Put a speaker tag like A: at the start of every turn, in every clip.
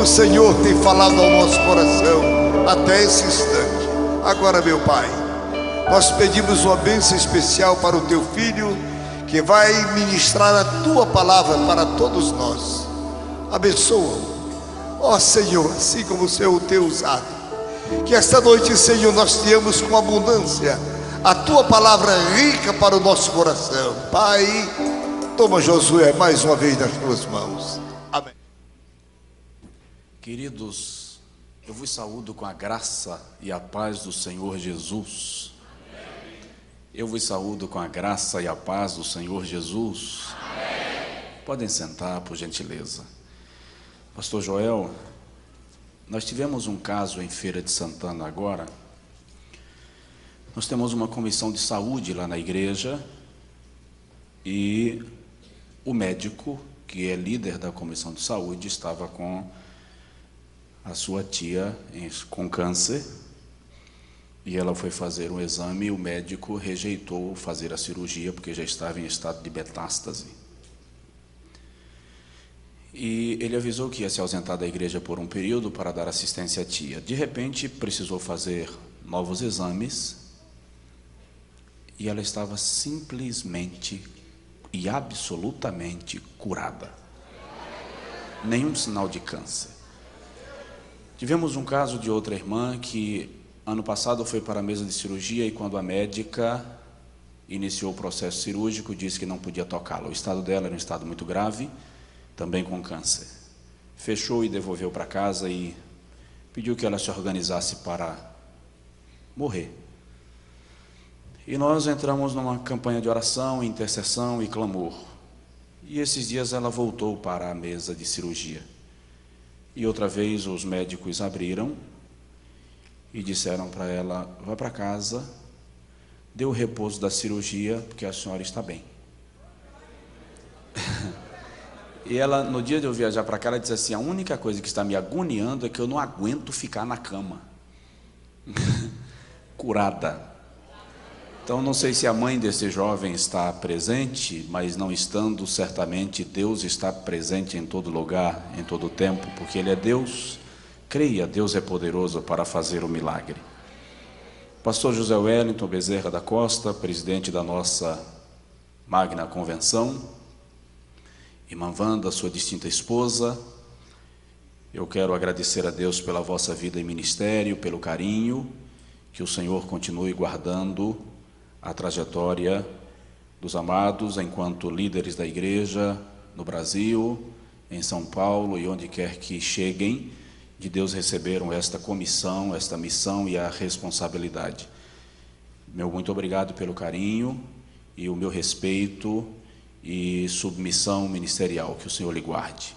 A: o Senhor tem falado ao nosso coração até esse instante. Agora, meu Pai, nós pedimos uma bênção especial para o Teu Filho, que vai ministrar a Tua palavra para todos nós. Abençoa-o, ó Senhor, assim como o Senhor tem usado. Que esta noite, Senhor, nós tenhamos com abundância a Tua palavra rica para o nosso coração. Pai, toma Josué mais uma vez nas Tuas mãos. Amém.
B: Queridos, eu vos saúdo com a graça e a paz do Senhor Jesus. Amém. Eu vos saúdo com a graça e a paz do Senhor Jesus. Amém. Podem sentar, por gentileza. Pastor Joel, nós tivemos um caso em Feira de Santana agora. Nós temos uma comissão de saúde lá na igreja e o médico, que é líder da comissão de saúde, estava com a sua tia com câncer e ela foi fazer um exame e o médico rejeitou fazer a cirurgia porque já estava em estado de metástase. E ele avisou que ia se ausentar da igreja por um período para dar assistência à tia. De repente, precisou fazer novos exames e ela estava simplesmente e absolutamente curada. Nenhum sinal de câncer. Tivemos um caso de outra irmã que ano passado foi para a mesa de cirurgia e quando a médica iniciou o processo cirúrgico, disse que não podia tocá-la. O estado dela era um estado muito grave, também com câncer. Fechou e devolveu para casa e pediu que ela se organizasse para morrer. E nós entramos numa campanha de oração, intercessão e clamor. E esses dias ela voltou para a mesa de cirurgia. E outra vez os médicos abriram e disseram para ela: vá para casa, dê o repouso da cirurgia, porque a senhora está bem. E ela, no dia de eu viajar para cá, ela disse assim: a única coisa que está me agoniando é que eu não aguento ficar na cama. Curada. Então, não sei se a mãe desse jovem está presente, mas não estando, certamente Deus está presente em todo lugar, em todo tempo, porque Ele é Deus. Creia, Deus é poderoso para fazer o milagre. Pastor José Wellington Bezerra da Costa, presidente da nossa magna convenção, irmã Wanda, sua distinta esposa, eu quero agradecer a Deus pela vossa vida e ministério, pelo carinho, que o Senhor continue guardando a trajetória dos amados enquanto líderes da igreja no Brasil, em São Paulo e onde quer que cheguem, de Deus receberam esta comissão, esta missão e a responsabilidade. Meu muito obrigado pelo carinho e o meu respeito e submissão ministerial, que o Senhor lhe guarde.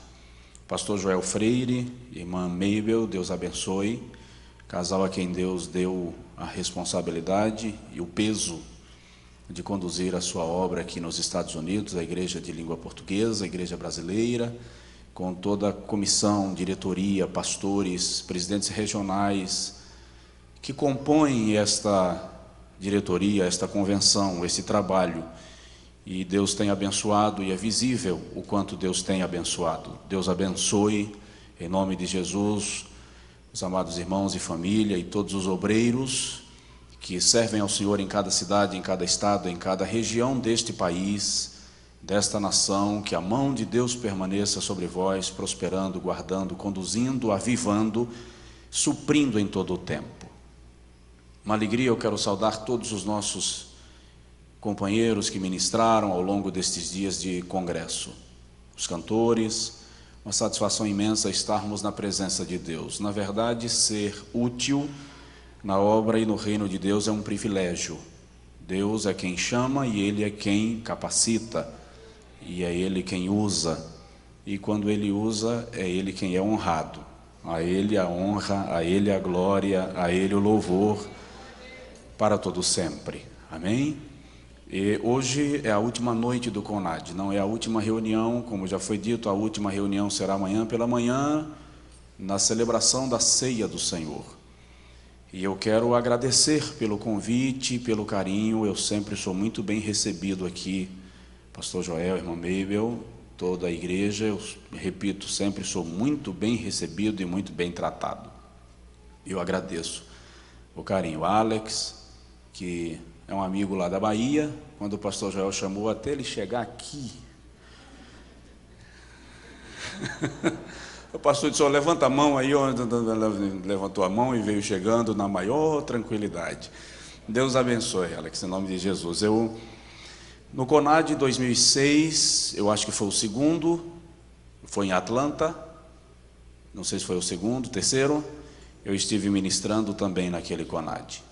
B: Pastor Joel Freire, irmã Mabel, Deus abençoe, casal a quem Deus deu a responsabilidade e o peso de conduzir a sua obra aqui nos Estados Unidos, a Igreja de Língua Portuguesa, a Igreja Brasileira, com toda a comissão, diretoria, pastores, presidentes regionais, que compõem esta diretoria, esta convenção, esse trabalho. E Deus tem abençoado e é visível o quanto Deus tem abençoado. Deus abençoe, em nome de Jesus, os amados irmãos e família e todos os obreiros que servem ao Senhor em cada cidade, em cada estado, em cada região deste país, desta nação. Que a mão de Deus permaneça sobre vós, prosperando, guardando, conduzindo, avivando, suprindo em todo o tempo. Uma alegria, eu quero saudar todos os nossos companheiros que ministraram ao longo destes dias de congresso, os cantores. Uma satisfação imensa estarmos na presença de Deus. Na verdade, ser útil na obra e no reino de Deus é um privilégio. Deus é quem chama e Ele é quem capacita, e é Ele quem usa, e quando Ele usa, é Ele quem é honrado. A Ele a honra, a Ele a glória, a Ele o louvor, para todo sempre. Amém? E hoje é a última noite do CONAD, não é a última reunião, como já foi dito, a última reunião será amanhã pela manhã, na celebração da ceia do Senhor. E eu quero agradecer pelo convite, pelo carinho. Eu sempre sou muito bem recebido aqui, pastor Joel, irmã Mabel, toda a igreja, eu repito sempre, sou muito bem recebido e muito bem tratado. Eu agradeço o carinho. O Alex, que é um amigo lá da Bahia, quando o pastor Joel chamou, até ele chegar aqui, o pastor disse: levanta a mão aí. Levantou a mão e veio chegando na maior tranquilidade. Deus abençoe, Alex, em nome de Jesus. No CONAD 2006, eu acho que foi o segundo, foi em Atlanta, não sei se foi o segundo, terceiro, eu estive ministrando também naquele CONAD.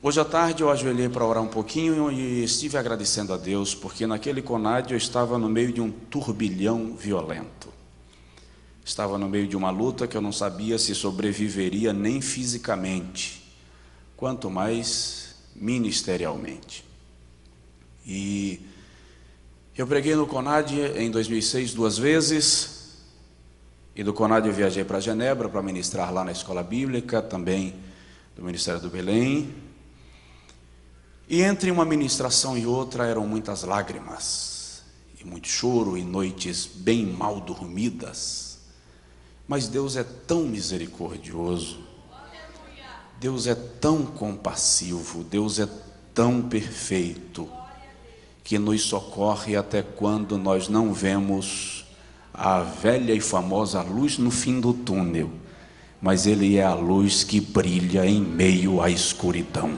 B: Hoje à tarde eu ajoelhei para orar um pouquinho e estive agradecendo a Deus, porque naquele CONAD eu estava no meio de um turbilhão violento. Estava no meio de uma luta que eu não sabia se sobreviveria nem fisicamente, quanto mais ministerialmente. E eu preguei no CONAD em 2006 2 vezes, e do CONAD eu viajei para Genebra para ministrar lá na escola bíblica, também do Ministério do Belém. E entre uma ministração e outra eram muitas lágrimas, e muito choro, e noites bem mal dormidas. Mas Deus é tão misericordioso, Deus é tão compassivo, Deus é tão perfeito, que nos socorre até quando nós não vemos a velha e famosa luz no fim do túnel, mas Ele é a luz que brilha em meio à escuridão.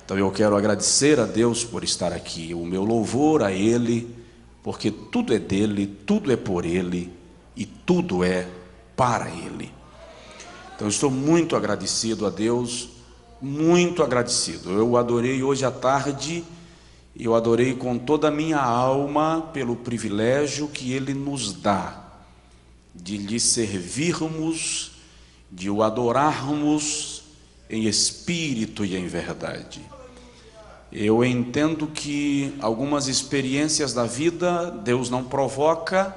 B: Então eu quero agradecer a Deus por estar aqui, o meu louvor a Ele, porque tudo é dEle, tudo é por Ele e tudo é para Ele. Então eu estou muito agradecido a Deus, muito agradecido. Eu o adorei hoje à tarde, e eu adorei com toda a minha alma pelo privilégio que Ele nos dá de lhe servirmos, de o adorarmos em espírito e em verdade. Eu entendo que algumas experiências da vida Deus não provoca,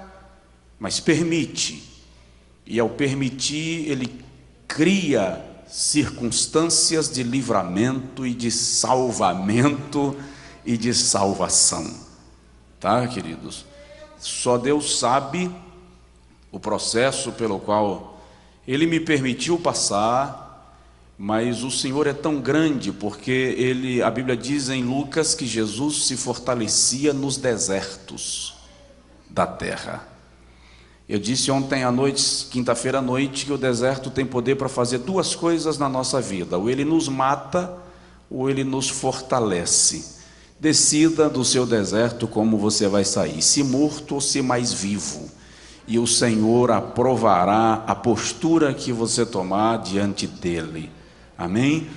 B: mas permite, e ao permitir Ele cria circunstâncias de livramento e de salvamento e de salvação, tá, queridos? Só Deus sabe o processo pelo qual Ele me permitiu passar, mas o Senhor é tão grande, porque a Bíblia diz em Lucas que Jesus se fortalecia nos desertos da terra. Eu disse ontem à noite, quinta-feira à noite, que o deserto tem poder para fazer 2 coisas na nossa vida: ou ele nos mata, ou ele nos fortalece. Decida do seu deserto como você vai sair, se morto ou se mais vivo, e o Senhor aprovará a postura que você tomar diante dele. Amém?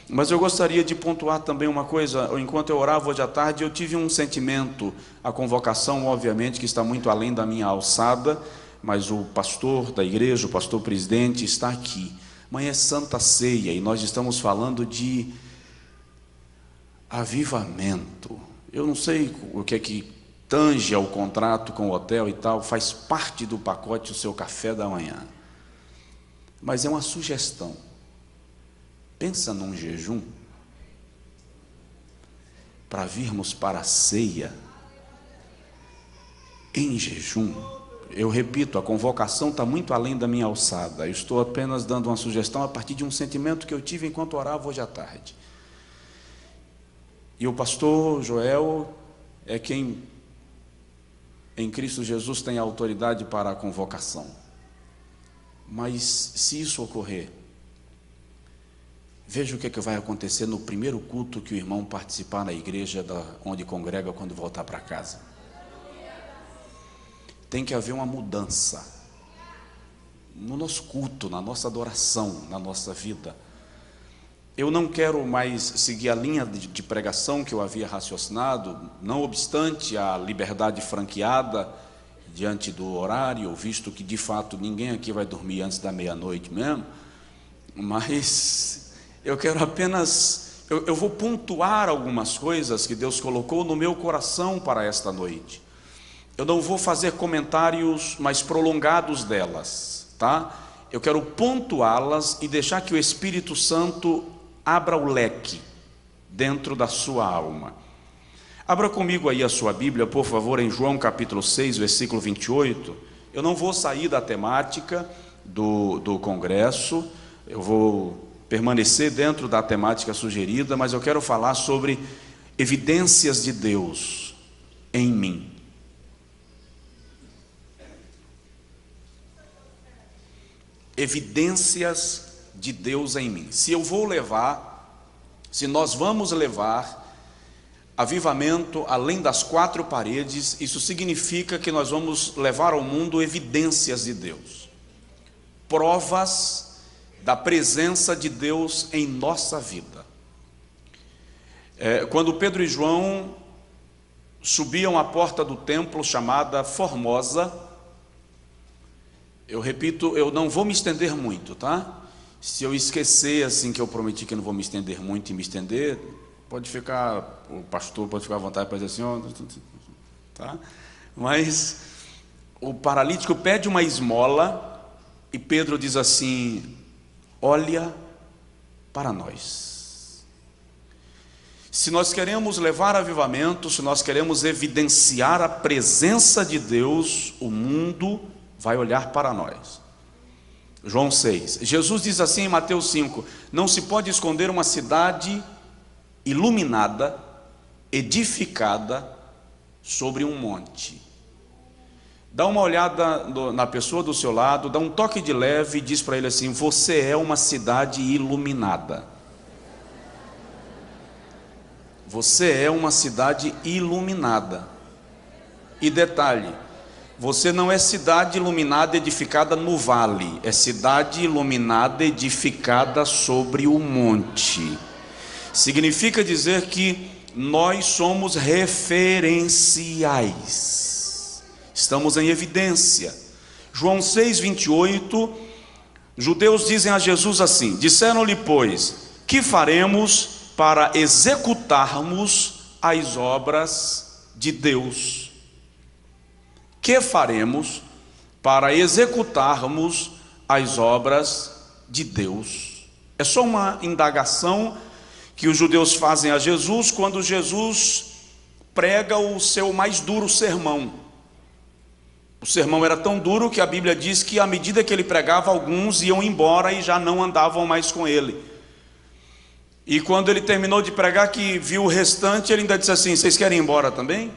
B: Mas eu gostaria de pontuar também uma coisa. Enquanto eu orava hoje à tarde, eu tive um sentimento. A convocação, obviamente, que está muito além da minha alçada, mas o pastor da igreja, o pastor presidente, está aqui. Amanhã é Santa Ceia e nós estamos falando de avivamento. Eu não sei o que é que tange ao contrato com o hotel e tal, faz parte do pacote o seu café da manhã, mas é uma sugestão. Pensa num jejum para virmos para a ceia em jejum. Eu repito, a convocação está muito além da minha alçada. Eu estou apenas dando uma sugestão a partir de um sentimento que eu tive enquanto orava hoje à tarde. E o pastor Joel é quem em Cristo Jesus tem autoridade para a convocação. Mas se isso ocorrer, veja o que vai acontecer no primeiro culto que o irmão participar na igreja onde congrega quando voltar para casa. Tem que haver uma mudança no nosso culto, na nossa adoração, na nossa vida. Eu não quero mais seguir a linha de pregação que eu havia raciocinado, não obstante a liberdade franqueada diante do horário, visto que de fato ninguém aqui vai dormir antes da meia-noite mesmo, mas eu quero apenas, eu vou pontuar algumas coisas que Deus colocou no meu coração para esta noite. Eu não vou fazer comentários mais prolongados delas, tá? Eu quero pontuá-las e deixar que o Espírito Santo abra o leque dentro da sua alma. Abra comigo aí a sua Bíblia, por favor, em João capítulo 6, versículo 28. Eu não vou sair da temática do congresso, eu vou permanecer dentro da temática sugerida, mas eu quero falar sobre evidências de Deus em mim. Evidências de Deus em mim. Se nós vamos levar avivamento além das quatro paredes, isso significa que nós vamos levar ao mundo evidências de Deus, provas da presença de Deus em nossa vida. Quando Pedro e João subiam à porta do templo chamada Formosa, eu repito, eu não vou me estender muito, tá? Se eu esquecer assim que eu prometi que eu não vou me estender muito e me estender, pode ficar, o pastor pode ficar à vontade para dizer assim, tá? Mas o paralítico pede uma esmola e Pedro diz assim: olha para nós. Se nós queremos levar avivamento, se nós queremos evidenciar a presença de Deus, o mundo vai olhar para nós. João 6. Jesus diz assim em Mateus 5: não se pode esconder uma cidade iluminada, edificada sobre um monte. Dá uma olhada na pessoa do seu lado, dá um toque de leve e diz para ele assim: você é uma cidade iluminada. Você é uma cidade iluminada. E detalhe, você não é cidade iluminada edificada no vale, é cidade iluminada edificada sobre o monte. Significa dizer que nós somos referenciais, estamos em evidência. João 6, 28, judeus dizem a Jesus assim: disseram-lhe, pois, que faremos para executarmos as obras de Deus? Que faremos para executarmos as obras de Deus? É só uma indagação que os judeus fazem a Jesus quando Jesus prega o seu mais duro sermão. O sermão era tão duro que a Bíblia diz que à medida que ele pregava, alguns iam embora e já não andavam mais com ele. E quando ele terminou de pregar, que viu o restante, ele ainda disse assim: vocês querem ir embora também?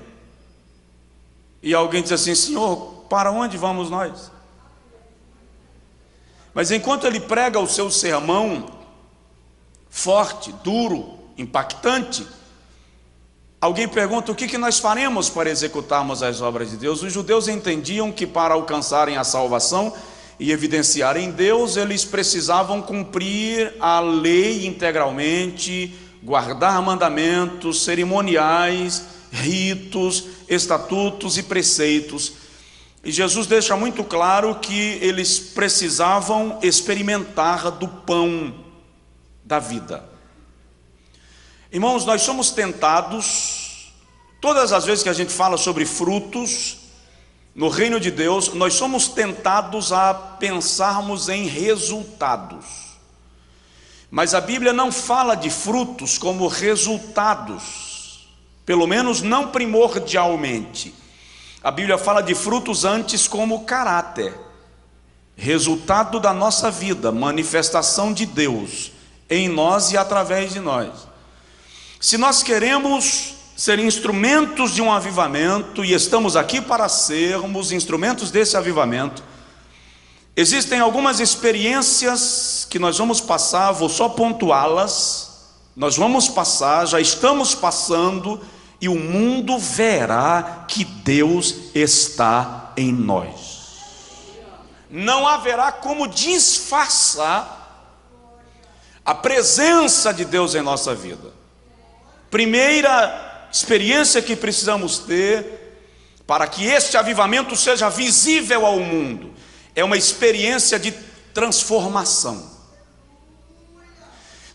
B: E alguém disse assim: Senhor, para onde vamos nós? Mas enquanto ele prega o seu sermão forte, duro, impactante, alguém pergunta: o que nós faremos para executarmos as obras de Deus? Os judeus entendiam que para alcançarem a salvação e evidenciarem Deus, eles precisavam cumprir a lei integralmente, guardar mandamentos, cerimoniais, ritos, estatutos e preceitos. E Jesus deixa muito claro que eles precisavam experimentar do pão da vida. Irmãos, nós somos tentados, todas as vezes que a gente fala sobre frutos no reino de Deus, nós somos tentados a pensarmos em resultados. Mas a Bíblia não fala de frutos como resultados, pelo menos não primordialmente. A Bíblia fala de frutos antes como caráter, resultado da nossa vida, manifestação de Deus em nós e através de nós. Se nós queremos ser instrumentos de um avivamento, e estamos aqui para sermos instrumentos desse avivamento, existem algumas experiências que nós vamos passar, vou só pontuá-las. Nós vamos passar, já estamos passando, e o mundo verá que Deus está em nós. Não haverá como disfarçar a presença de Deus em nossa vida. Primeira experiência que precisamos ter para que este avivamento seja visível ao mundo é uma experiência de transformação.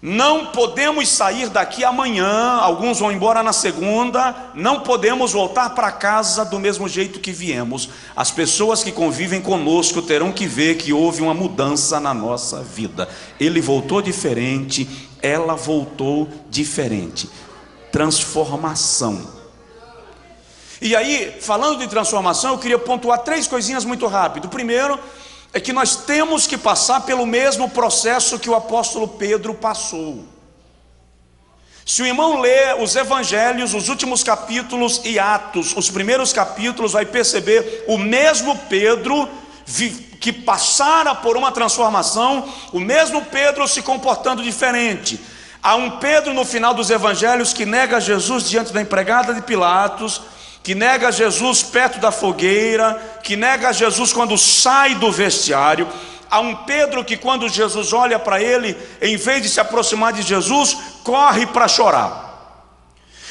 B: Não podemos sair daqui amanhã, alguns vão embora na segunda, não podemos voltar para casa do mesmo jeito que viemos. As pessoas que convivem conosco terão que ver que houve uma mudança na nossa vida. Ele voltou diferente, ela voltou diferente. Transformação. E aí, falando de transformação, eu queria pontuar 3 coisinhas muito rápido. O primeiro é que nós temos que passar pelo mesmo processo que o apóstolo Pedro passou. Se o irmão ler os evangelhos, os últimos capítulos e Atos, os primeiros capítulos, vai perceber o mesmo Pedro que passara por uma transformação, o mesmo Pedro se comportando diferente. Há um Pedro no final dos evangelhos que nega Jesus diante da empregada de Pilatos, que nega Jesus perto da fogueira, que nega Jesus quando sai do vestiário. Há um Pedro que, quando Jesus olha para ele, em vez de se aproximar de Jesus, corre para chorar.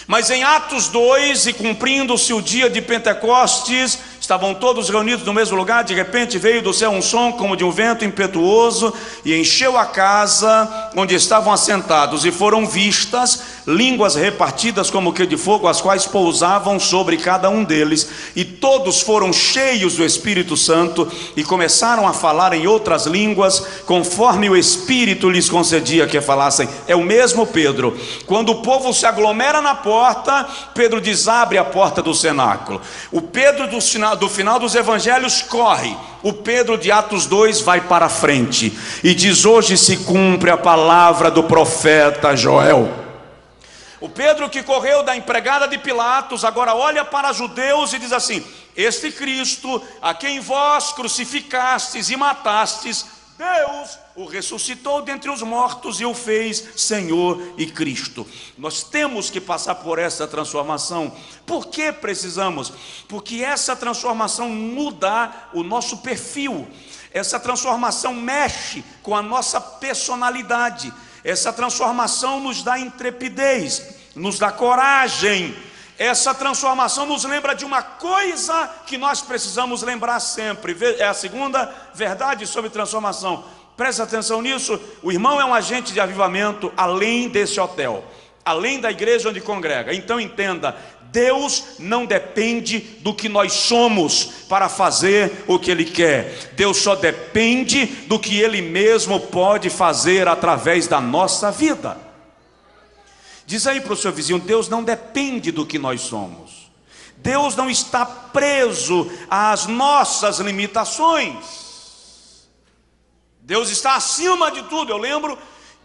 B: Mas em Atos 2, e cumprindo-se o dia de Pentecostes, estavam todos reunidos no mesmo lugar. De repente veio do céu um som como de um vento impetuoso e encheu a casa onde estavam assentados, e foram vistas línguas repartidas como que de fogo, as quais pousavam sobre cada um deles, e todos foram cheios do Espírito Santo e começaram a falar em outras línguas, conforme o Espírito lhes concedia que falassem. É o mesmo Pedro. Quando o povo se aglomera na porta, Pedro diz: abre a porta do cenáculo. O Pedro do final dos evangelhos corre. O Pedro de Atos 2 vai para frente e diz: hoje se cumpre a palavra do profeta Joel. O Pedro que correu da empregada de Pilatos, agora olha para os judeus e diz assim: este Cristo, a quem vós crucificastes e matastes, Deus o ressuscitou dentre os mortos e o fez Senhor e Cristo. Nós temos que passar por essa transformação. Por que precisamos? Porque essa transformação muda o nosso perfil. Essa transformação mexe com a nossa personalidade. Essa transformação nos dá intrepidez, nos dá coragem. Essa transformação nos lembra de uma coisa que nós precisamos lembrar sempre. É a segunda verdade sobre transformação. Presta atenção nisso. O irmão é um agente de avivamento além desse hotel, além da igreja onde congrega. Então entenda: Deus não depende do que nós somos para fazer o que Ele quer. Deus só depende do que Ele mesmo pode fazer através da nossa vida. Diz aí para o seu vizinho: Deus não depende do que nós somos. Deus não está preso às nossas limitações. Deus está acima de tudo. Eu lembro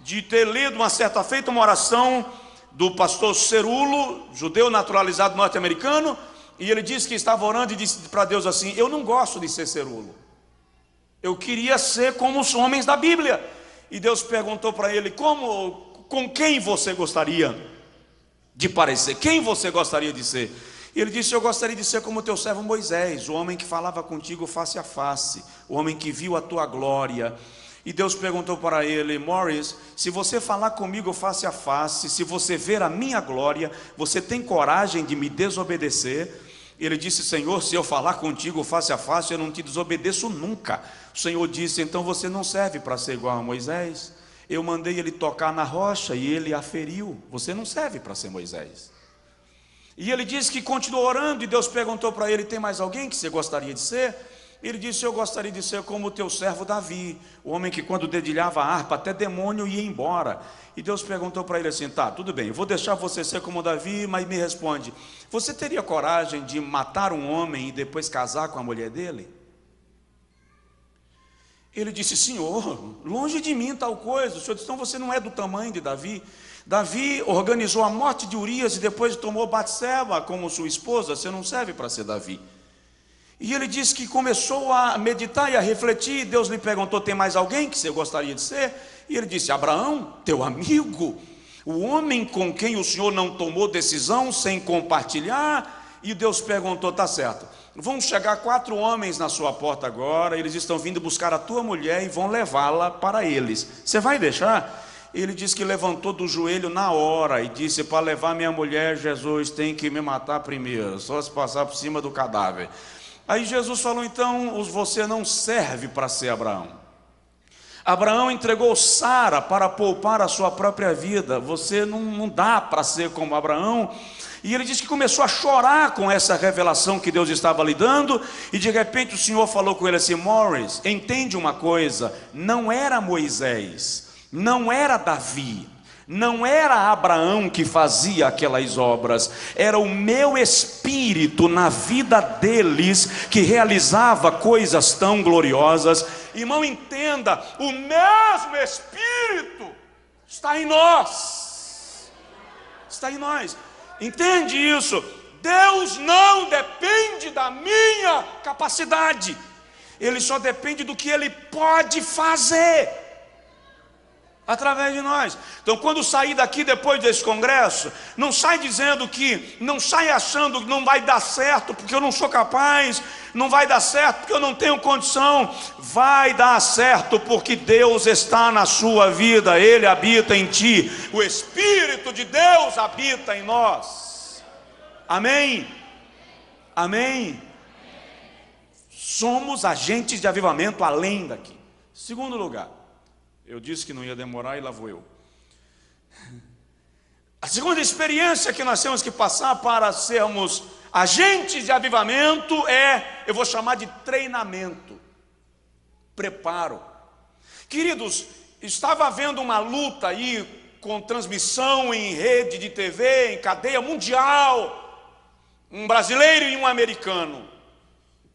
B: de ter lido uma certa feita uma oração do pastor Cerulo, judeu naturalizado norte-americano, e ele disse que estava orando e disse para Deus assim: eu não gosto de ser Cerulo, eu queria ser como os homens da Bíblia. E Deus perguntou para ele: com quem você gostaria de parecer? Quem você gostaria de ser? E ele disse: eu gostaria de ser como o teu servo Moisés, o homem que falava contigo face a face, o homem que viu a tua glória. E Deus perguntou para ele: Morris, se você falar comigo face a face, se você ver a minha glória, você tem coragem de me desobedecer? Ele disse: Senhor, se eu falar contigo face a face, eu não te desobedeço nunca. O Senhor disse: então você não serve para ser igual a Moisés. Eu mandei ele tocar na rocha e ele a feriu. Você não serve para ser Moisés. E ele disse que continuou orando, e Deus perguntou para ele: tem mais alguém que você gostaria de ser? Ele disse: eu gostaria de ser como o teu servo Davi, o homem que quando dedilhava a harpa, até demônio ia embora. E Deus perguntou para ele assim: tá, tudo bem, eu vou deixar você ser como Davi, mas me responde, você teria coragem de matar um homem e depois casar com a mulher dele? Ele disse: Senhor, longe de mim tal coisa. O Senhor disse: então você não é do tamanho de Davi. Davi organizou a morte de Urias e depois tomou Batseba como sua esposa. Você não serve para ser Davi. E ele disse que começou a meditar e a refletir. Deus lhe perguntou: tem mais alguém que você gostaria de ser? E ele disse: Abraão, teu amigo, o homem com quem o Senhor não tomou decisão sem compartilhar. E Deus perguntou: tá certo, vão chegar 4 homens na sua porta agora, eles estão vindo buscar a tua mulher e vão levá-la para eles. Você vai deixar? Ele disse que levantou do joelho na hora e disse: para levar minha mulher, Jesus tem que me matar primeiro, só se passar por cima do cadáver. Aí Jesus falou: então você não serve para ser Abraão. Abraão entregou Sara para poupar a sua própria vida. Você não dá para ser como Abraão. E ele disse que começou a chorar com essa revelação que Deus estava lhe dando. E de repente o Senhor falou com ele assim: Morris, entende uma coisa, não era Moisés, não era Davi, Não era Abraão que fazia aquelas obras, era o meu espírito na vida deles que realizava coisas tão gloriosas. Irmão, entenda, o mesmo espírito está em nós. Está em nós. Entende isso? Deus não depende da minha capacidade. Ele só depende do que Ele pode fazer através de nós. Então, quando sair daqui depois desse congresso, não sai dizendo que, não sai achando que não vai dar certo porque eu não sou capaz, não vai dar certo porque eu não tenho condição. Vai dar certo porque Deus está na sua vida, Ele habita em ti, o Espírito de Deus habita em nós. Amém? Amém? Somos agentes de avivamento além daqui. Segundo lugar, eu disse que não ia demorar e lá vou eu. A segunda experiência que nós temos que passar para sermos agentes de avivamento eu vou chamar de treinamento, preparo. Queridos, estava havendo uma luta aí com transmissão em rede de TV, em cadeia mundial, um brasileiro e um americano.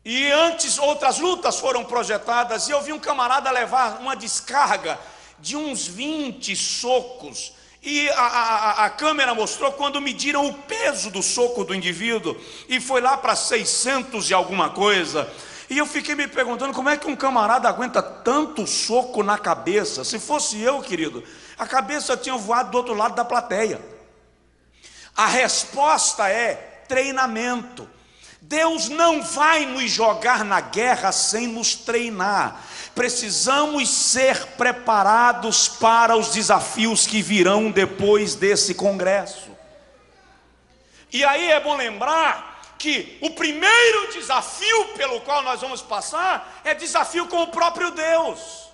B: E antes outras lutas foram projetadas, e eu vi um camarada levar uma descarga de uns 20 socos, e a câmera mostrou quando mediram o peso do soco do indivíduo, e foi lá para 600 e alguma coisa. E eu fiquei me perguntando como é que um camarada aguenta tanto soco na cabeça. Se fosse eu, querido, a cabeça tinha voado do outro lado da plateia. A resposta é treinamento. Deus não vai nos jogar na guerra sem nos treinar. Precisamos ser preparados para os desafios que virão depois desse congresso. E aí é bom lembrar que o primeiro desafio pelo qual nós vamos passar é desafio com o próprio Deus.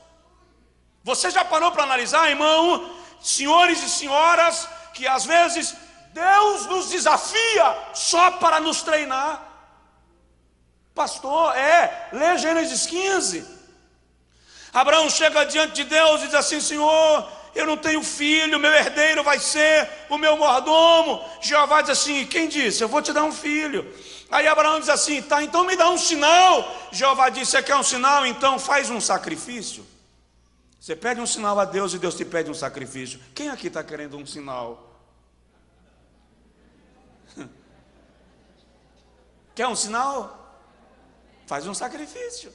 B: Você já parou para analisar, irmão, senhores e senhoras, que às vezes Deus nos desafia só para nos treinar? Pastor, lê Gênesis 15. Abraão chega diante de Deus e diz assim: Senhor, eu não tenho filho, meu herdeiro vai ser o meu mordomo. Jeová diz assim: quem disse? Eu vou te dar um filho. Aí Abraão diz assim: tá, então me dá um sinal. Jeová disse: você quer um sinal? Então faz um sacrifício. Você pede um sinal a Deus e Deus te pede um sacrifício. Quem aqui está querendo um sinal? Quer um sinal? Faz um sacrifício.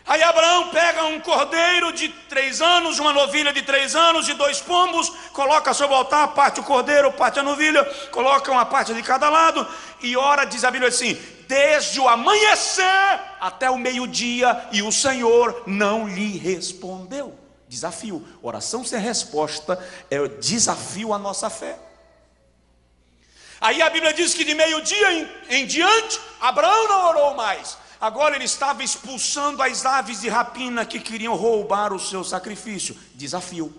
B: Aí Abraão pega um cordeiro de 3 anos, uma novilha de 3 anos e 2 pombos, coloca sobre o altar, parte o cordeiro, parte a novilha, coloca uma parte de cada lado e ora, diz a Bíblia assim: desde o amanhecer até o meio-dia, e o Senhor não lhe respondeu. Desafio. Oração sem resposta é desafio à nossa fé. Aí a Bíblia diz que de meio-dia em diante, Abraão não orou mais. Agora ele estava expulsando as aves de rapina que queriam roubar o seu sacrifício. Desafio.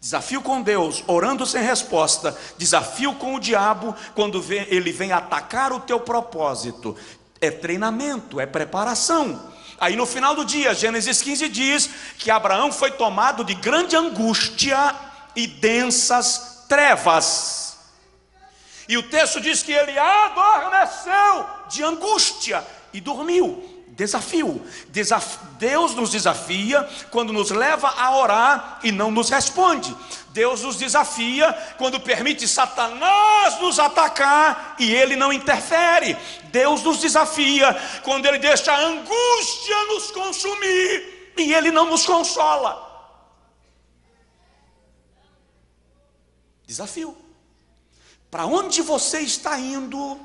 B: Desafio com Deus, orando sem resposta. Desafio com o diabo, quando ele vem atacar o teu propósito. É treinamento, é preparação. Aí no final do dia, Gênesis 15 diz que Abraão foi tomado de grande angústia e densas trevas. E o texto diz que ele adormeceu de angústia e dormiu. Desafio. Deus nos desafia quando nos leva a orar e não nos responde. Deus nos desafia quando permite Satanás nos atacar e ele não interfere. Deus nos desafia quando ele deixa a angústia nos consumir e ele não nos consola. Desafio. Para onde você está indo,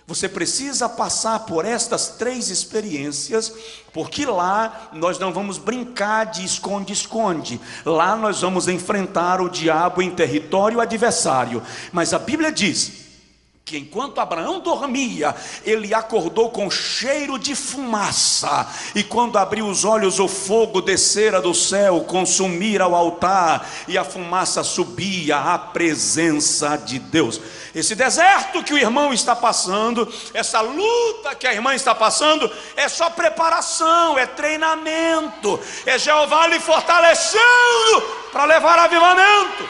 B: você precisa passar por estas 3 experiências, porque lá nós não vamos brincar de esconde-esconde. Lá nós vamos enfrentar o diabo em território adversário. Mas a Bíblia diz que enquanto Abraão dormia, ele acordou com cheiro de fumaça, e quando abriu os olhos, o fogo descera do céu, consumira o altar, e a fumaça subia à presença de Deus. Esse deserto que o irmão está passando, essa luta que a irmã está passando, é só preparação, é treinamento, é Jeová lhe fortalecendo para levar avivamento.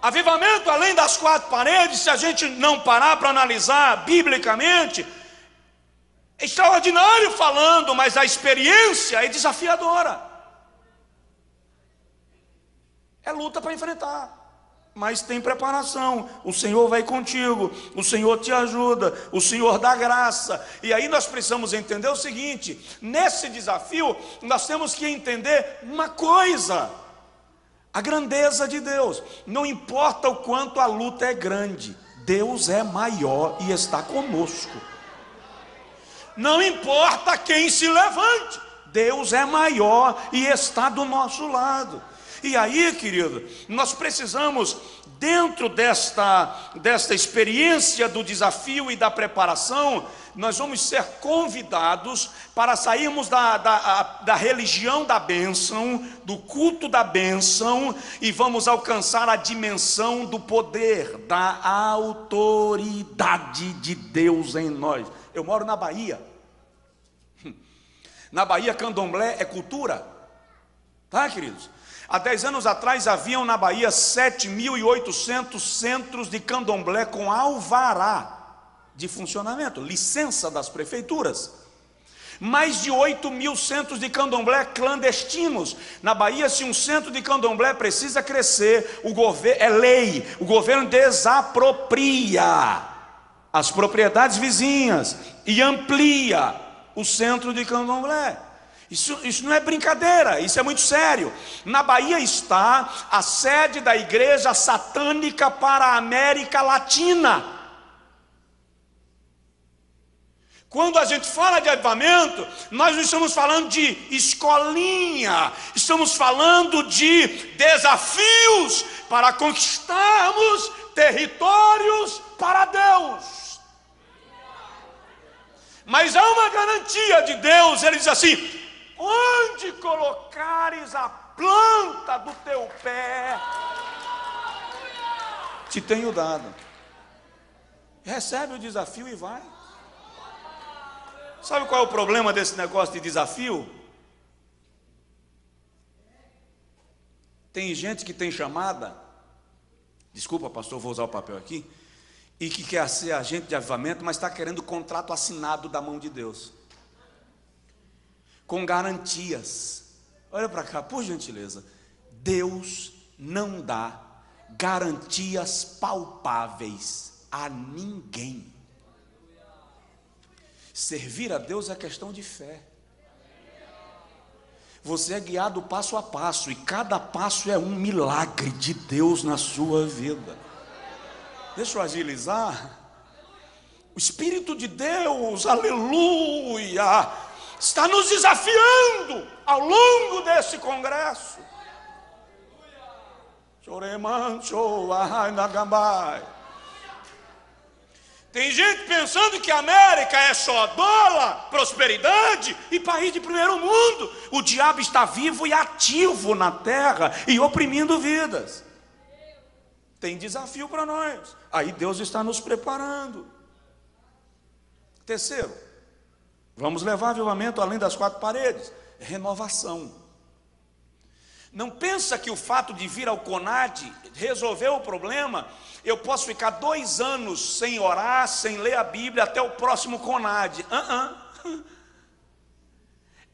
B: Avivamento além das quatro paredes, se a gente não parar para analisar biblicamente, é extraordinário falando, mas a experiência é desafiadora. É luta para enfrentar, mas tem preparação. O Senhor vai contigo, o Senhor te ajuda, o Senhor dá graça. E aí nós precisamos entender o seguinte: nesse desafio nós temos que entender uma coisa: a grandeza de Deus. Não importa o quanto a luta é grande, Deus é maior e está conosco. Não importa quem se levante, Deus é maior e está do nosso lado. E aí, querido, nós precisamos, dentro desta experiência do desafio e da preparação, nós vamos ser convidados para sairmos da religião da bênção, do culto da bênção, e vamos alcançar a dimensão do poder, da autoridade de Deus em nós. Eu moro na Bahia. Na Bahia, candomblé é cultura, tá, queridos? Há 10 anos atrás haviam na Bahia 7.800 centros de candomblé com alvará de funcionamento, licença das prefeituras. Mais de 8.000 centros de candomblé clandestinos. Na Bahia, se um centro de candomblé precisa crescer, é lei, o governo desapropria as propriedades vizinhas e amplia o centro de candomblé. Isso não é brincadeira, isso é muito sério. Na Bahia está a sede da igreja satânica para a América Latina. Quando a gente fala de avivamento, nós não estamos falando de escolinha, estamos falando de desafios para conquistarmos territórios para Deus. Mas há uma garantia de Deus, ele diz assim: onde colocares a planta do teu pé, te tenho dado. Recebe o desafio e vai. Sabe qual é o problema desse negócio de desafio? Tem gente que tem chamada, desculpa pastor, vou usar o papel aqui, e que quer ser agente de avivamento, mas está querendo contrato assinado da mão de Deus, com garantias. Olha para cá, por gentileza. Deus não dá garantias palpáveis a ninguém. Servir a Deus é questão de fé. Você é guiado passo a passo, e cada passo é um milagre de Deus na sua vida. Deixa eu agilizar. O Espírito de Deus, aleluia, está nos desafiando ao longo desse congresso. Tem gente pensando que a América é só dólar, prosperidade e país de primeiro mundo. O diabo está vivo e ativo na terra e oprimindo vidas. Tem desafio para nós. Aí Deus está nos preparando. Terceiro, vamos levar avivamento além das quatro paredes. Renovação. Não pensa que o fato de vir ao CONAD resolveu o problema. Eu posso ficar 2 anos sem orar, sem ler a Bíblia, até o próximo CONAD.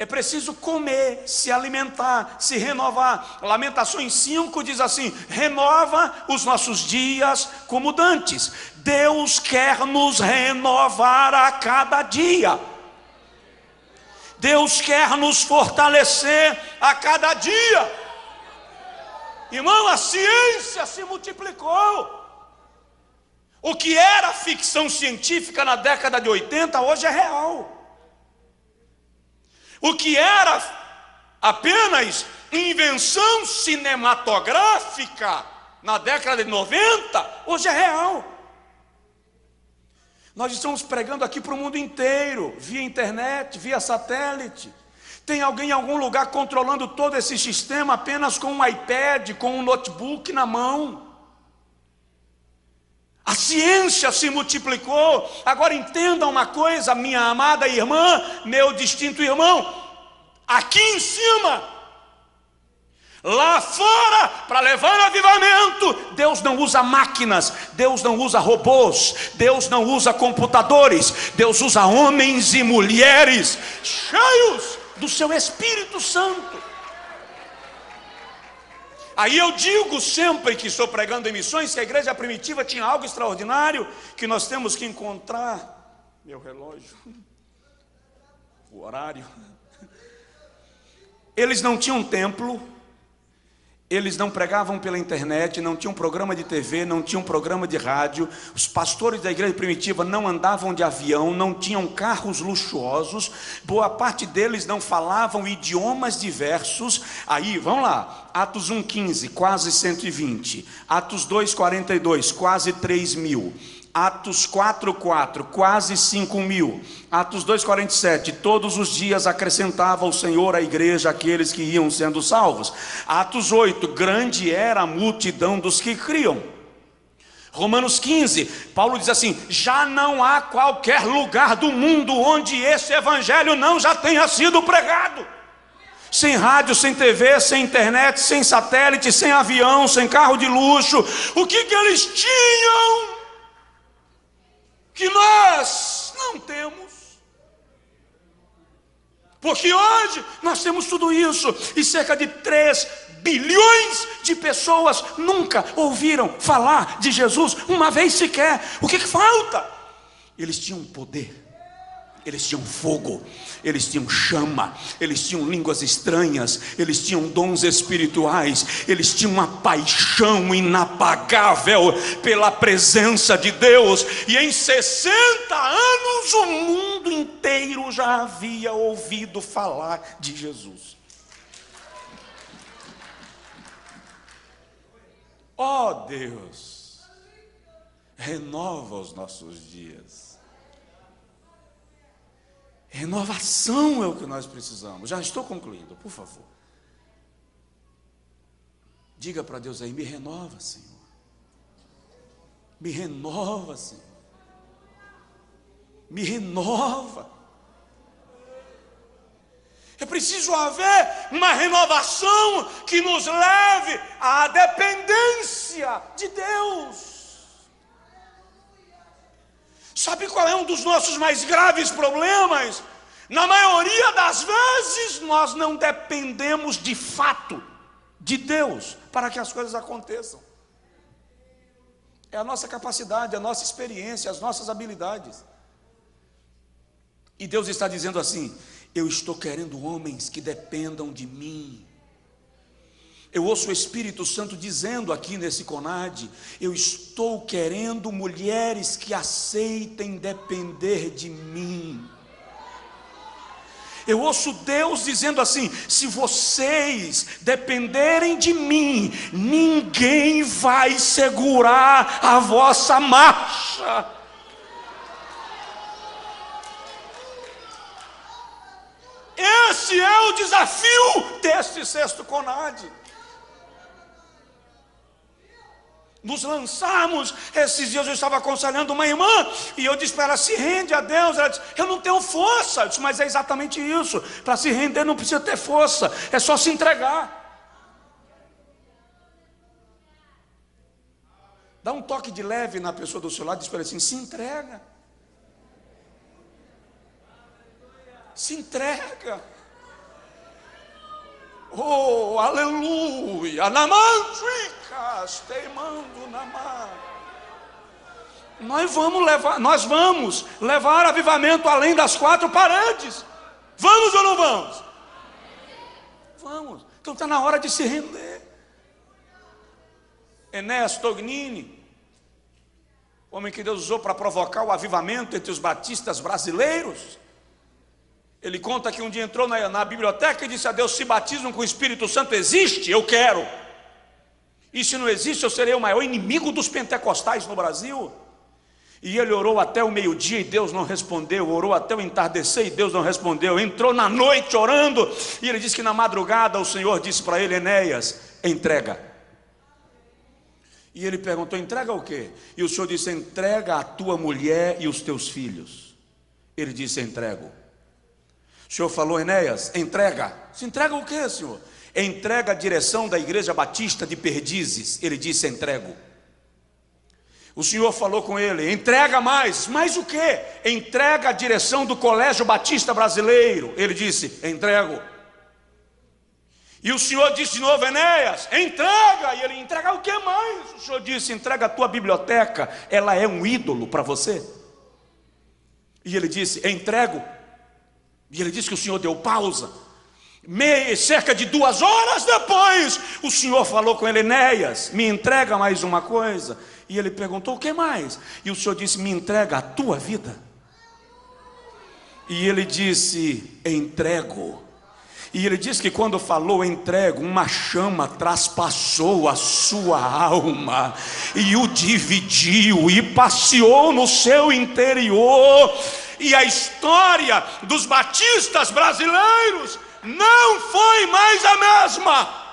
B: É preciso comer, se alimentar, se renovar. Lamentações 5 diz assim: renova os nossos dias como dantes. Deus quer nos renovar a cada dia. Deus quer nos fortalecer a cada dia. Irmão, a ciência se multiplicou. O que era ficção científica na década de 80, hoje é real. O que era apenas invenção cinematográfica na década de 90, hoje é real. Nós estamos pregando aqui para o mundo inteiro, via internet, via satélite. Tem alguém em algum lugar controlando todo esse sistema apenas com um iPad, com um notebook na mão. A ciência se multiplicou. Agora entenda uma coisa, minha amada irmã, meu distinto irmão. Aqui em cima, lá fora, para levar avivamento, Deus não usa máquinas, Deus não usa robôs, Deus não usa computadores, Deus usa homens e mulheres cheios do seu Espírito Santo. Aí eu digo sempre que estou pregando em missões que a igreja primitiva tinha algo extraordinário que nós temos que encontrar. Meu relógio, o horário. Eles não tinham templo, eles não pregavam pela internet, não tinham programa de TV, não tinham programa de rádio. Os pastores da igreja primitiva não andavam de avião, não tinham carros luxuosos. Boa parte deles não falavam idiomas diversos. Aí, vamos lá, Atos 1,15, quase 120. Atos 2,42, quase 3.000. Atos 4,4, quase 5.000. Atos 2,47, todos os dias acrescentava o Senhor à igreja aqueles que iam sendo salvos. Atos 8, grande era a multidão dos que criam. Romanos 15, Paulo diz assim: já não há qualquer lugar do mundo onde esse evangelho não já tenha sido pregado. Sem rádio, sem TV, sem internet, sem satélite, sem avião, sem carro de luxo. O que eles tinham que nós não temos? Porque hoje nós temos tudo isso, e cerca de 3 bilhões de pessoas nunca ouviram falar de Jesus uma vez sequer. O que falta? Eles tinham poder, eles tinham fogo, eles tinham chama, eles tinham línguas estranhas, eles tinham dons espirituais, eles tinham uma paixão inapagável pela presença de Deus. E em 60 anos o mundo inteiro já havia ouvido falar de Jesus. Ó Deus, renova os nossos dias. Renovação é o que nós precisamos. Já estou concluindo, por favor. Diga para Deus aí: me renova, Senhor. Me renova, Senhor. Me renova. É preciso haver uma renovação que nos leve à dependência de Deus. Sabe qual é um dos nossos mais graves problemas? Na maioria das vezes nós não dependemos de fato de Deus para que as coisas aconteçam. É a nossa capacidade, a nossa experiência, as nossas habilidades. E Deus está dizendo assim: eu estou querendo homens que dependam de mim. Eu ouço o Espírito Santo dizendo aqui nesse CONAD: eu estou querendo mulheres que aceitem depender de mim. Eu ouço Deus dizendo assim: se vocês dependerem de mim, ninguém vai segurar a vossa marcha. Esse é o desafio deste sexto CONAD. Nos lançarmos. Esses dias eu estava aconselhando uma irmã e eu disse para ela: se rende a Deus. Ela disse: eu não tenho força. Eu disse: mas é exatamente isso. Para se render não precisa ter força, é só se entregar. Dá um toque de leve na pessoa do seu lado e diz para ela assim: se entrega. Se entrega. Oh, aleluia. Namantricas, teimando namar. Nós vamos levar avivamento além das 4 paredes. Vamos ou não vamos? Vamos. Então está na hora de se render. Enéas Tognini, homem que Deus usou para provocar o avivamento entre os batistas brasileiros, Ele conta que um dia entrou na biblioteca e disse a Deus: se batismo com o Espírito Santo existe, eu quero. E se não existe, eu serei o maior inimigo dos pentecostais no Brasil. E ele orou até o meio-dia e Deus não respondeu. Orou até o entardecer e Deus não respondeu. Entrou na noite orando. E ele disse que na madrugada o Senhor disse para ele: Enéas, entrega. E ele perguntou: entrega o quê? E o Senhor disse: entrega a tua mulher e os teus filhos. Ele disse: entrego. O Senhor falou: Enéas, entrega. Se entrega o quê, Senhor? Entrega a direção da Igreja Batista de Perdizes. Ele disse: entrego. O Senhor falou com ele: entrega mais. Mais o quê? Entrega a direção do Colégio Batista Brasileiro. Ele disse: entrego. E o Senhor disse de novo: Enéas, entrega. E ele: entrega o que mais? O Senhor disse: entrega a tua biblioteca, ela é um ídolo para você. E ele disse: entrego. E ele disse que o Senhor deu pausa. Cerca de 2 horas depois, o Senhor falou com ele: Enéas, me entrega mais uma coisa. E ele perguntou: o que mais? E o Senhor disse: me entrega a tua vida. E ele disse: entrego. E ele disse que quando falou entrego, uma chama traspassou a sua alma e o dividiu e passeou no seu interior. E a história dos batistas brasileiros não foi mais a mesma.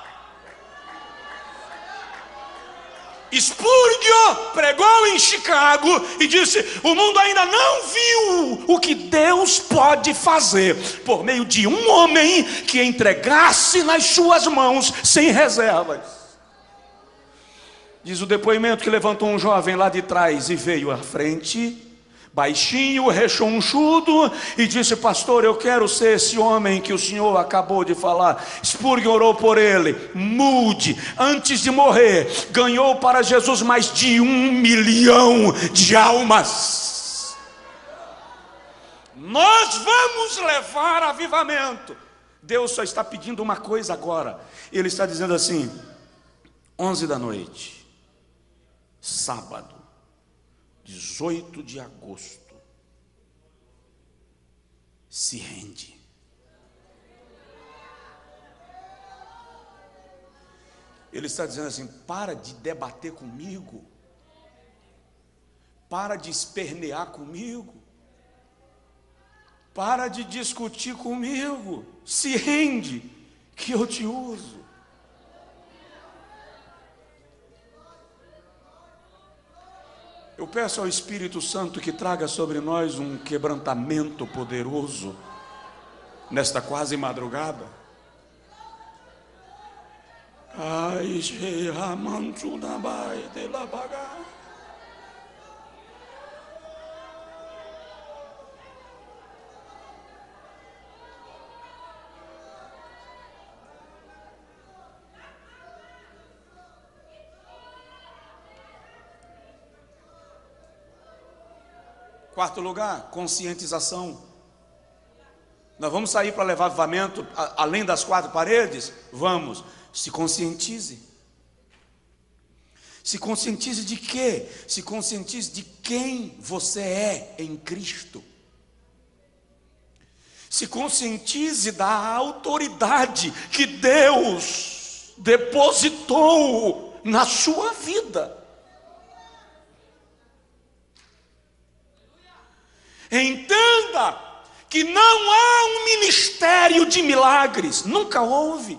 B: Spurgeon pregou em Chicago e disse: o mundo ainda não viu o que Deus pode fazer por meio de um homem que entregasse nas suas mãos sem reservas. Diz o depoimento que levantou um jovem lá de trás e veio à frente, baixinho, rechonchudo, e disse: pastor, eu quero ser esse homem que o senhor acabou de falar. Spurgeon orou por ele. Mude, antes de morrer, ganhou para Jesus mais de 1 milhão de almas. Nós vamos levar avivamento. Deus só está pedindo uma coisa agora. Ele está dizendo assim: 11 da noite, sábado, 18 de agosto, se rende. Ele está dizendo assim: para de debater comigo, para de espernear comigo, para de discutir comigo, se rende, que eu te uso. Eu peço ao Espírito Santo que traga sobre nós um quebrantamento poderoso nesta quase madrugada. Ai, de la baga. Quarto lugar, conscientização. Nós vamos sair para levar avivamento além das 4 paredes? Vamos. Se conscientize. Se conscientize de quê? Se conscientize de quem você é em Cristo. Se conscientize da autoridade que Deus depositou na sua vida. Entenda que não há um ministério de milagres, nunca houve.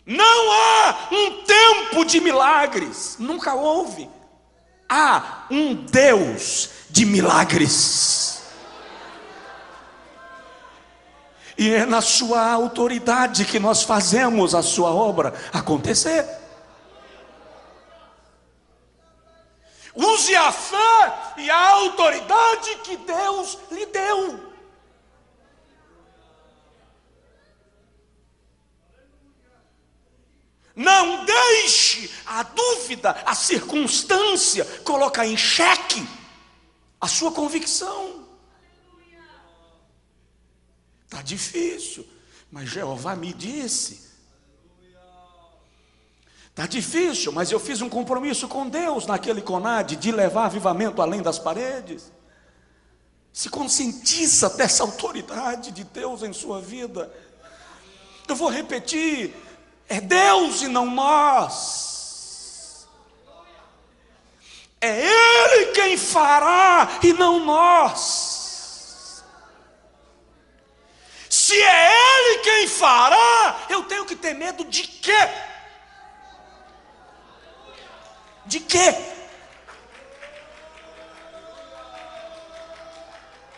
B: Não há um tempo de milagres, nunca houve. Há um Deus de milagres. E é na sua autoridade que nós fazemos a sua obra acontecer. Use a fé e a autoridade que Deus lhe deu. Não deixe a dúvida, a circunstância colocar em xeque a sua convicção. Está difícil, mas Jeová me disse. Está difícil, mas eu fiz um compromisso com Deus naquele CONAD de levar avivamento além das paredes. Se conscientiza dessa autoridade de Deus em sua vida. Eu vou repetir, é Deus e não nós. É Ele quem fará e não nós. Se é Ele quem fará, eu tenho que ter medo de quê? De quê?